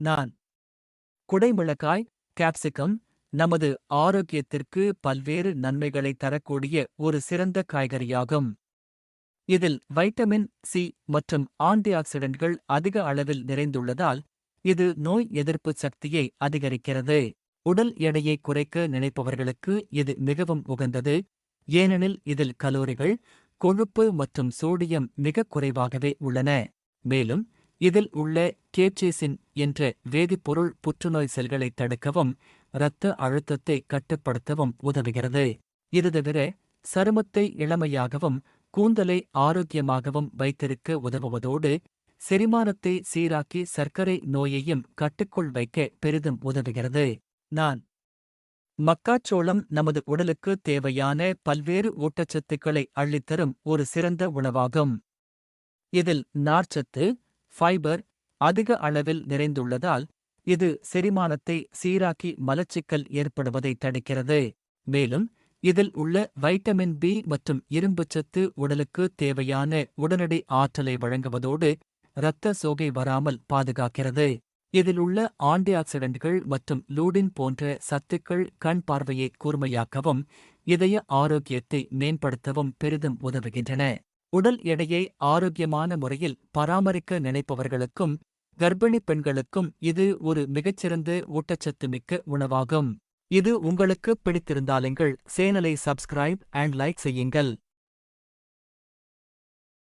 நான் குடைமிளகாய், கேப்சிகம் நமது ஆரோக்கியத்திற்கு பல்வேறு நன்மைகளை தரக்கூடிய ஒரு சிறந்த காய்கறியாகும். இதில் வைட்டமின் சி மற்றும் ஆன்டிஆக்சிடென்ட்கள் அதிக அளவில் நிறைந்துள்ளதால் இது நோய் எதிர்ப்பு சக்தியை அதிகரிக்கிறது. உடல் எடையை குறைக்க நினைப்பவர்களுக்கு இது மிகவும் உகந்தது, ஏனெனில் இதில் கலோரிகள், கொழுப்பு மற்றும் சோடியம் மிகக் குறைவாகவே உள்ளன. மேலும் இதில் உள்ள கேப்சைசின் என்ற வேதிப்பொருள் புற்றுநோய் செல்களை தடுக்கவும் இரத்த அழுத்தத்தை கட்டுப்படுத்தவும் உதவுகிறது. இது தவிர சருமத்தை இளமையாகவும் கூந்தலை ஆரோக்கியமாகவும் வைத்திருக்க உதவுவதோடு செரிமானத்தை சீராக்கி சர்க்கரை நோயையும் கட்டுக்குள் வைக்க பெரிதும் உதவுகிறது. நான் மக்காச்சோளம் நமது உடலுக்கு தேவையான பல்வேறு ஊட்டச்சத்துக்களை அள்ளித்தரும் ஒரு சிறந்த உணவாகும். இதில் நார்ச்சத்து, ஃபைபர் அதிக அளவில் நிறைந்துள்ளதால் இது செரிமானத்தை சீராக்கி மலச்சிக்கல் ஏற்படுவதை தடுக்கிறது. மேலும் இதில் உள்ள வைட்டமின் பி மற்றும் இரும்புச்சத்து உடலுக்கு தேவையான உடனடி ஆற்றலை வழங்குவதோடு இரத்த சோகை வராமல் பாதுகாக்கிறது. இதில் உள்ள ஆன்டிஆக்சிடென்ட்கள் மற்றும் லூடின் போன்ற சத்துக்கள் கண் பார்வையை கூர்மையாக்கவும் இதய ஆரோக்கியத்தை மேம்படுத்தவும் பெரிதும் உதவுகின்றன. உடல் எடையை ஆரோக்கியமான முறையில் பராமரிக்க நினைப்பவர்களுக்கும் கர்ப்பிணி பெண்களுக்கும் இது ஒரு மிகச்சிறந்த ஊட்டச்சத்து மிக்க உணவாகும். இது உங்களுக்கு பிடித்திருந்தால் எங்கள் சேனலை சப்ஸ்கிரைப் அண்ட் லைக் செய்யுங்கள்.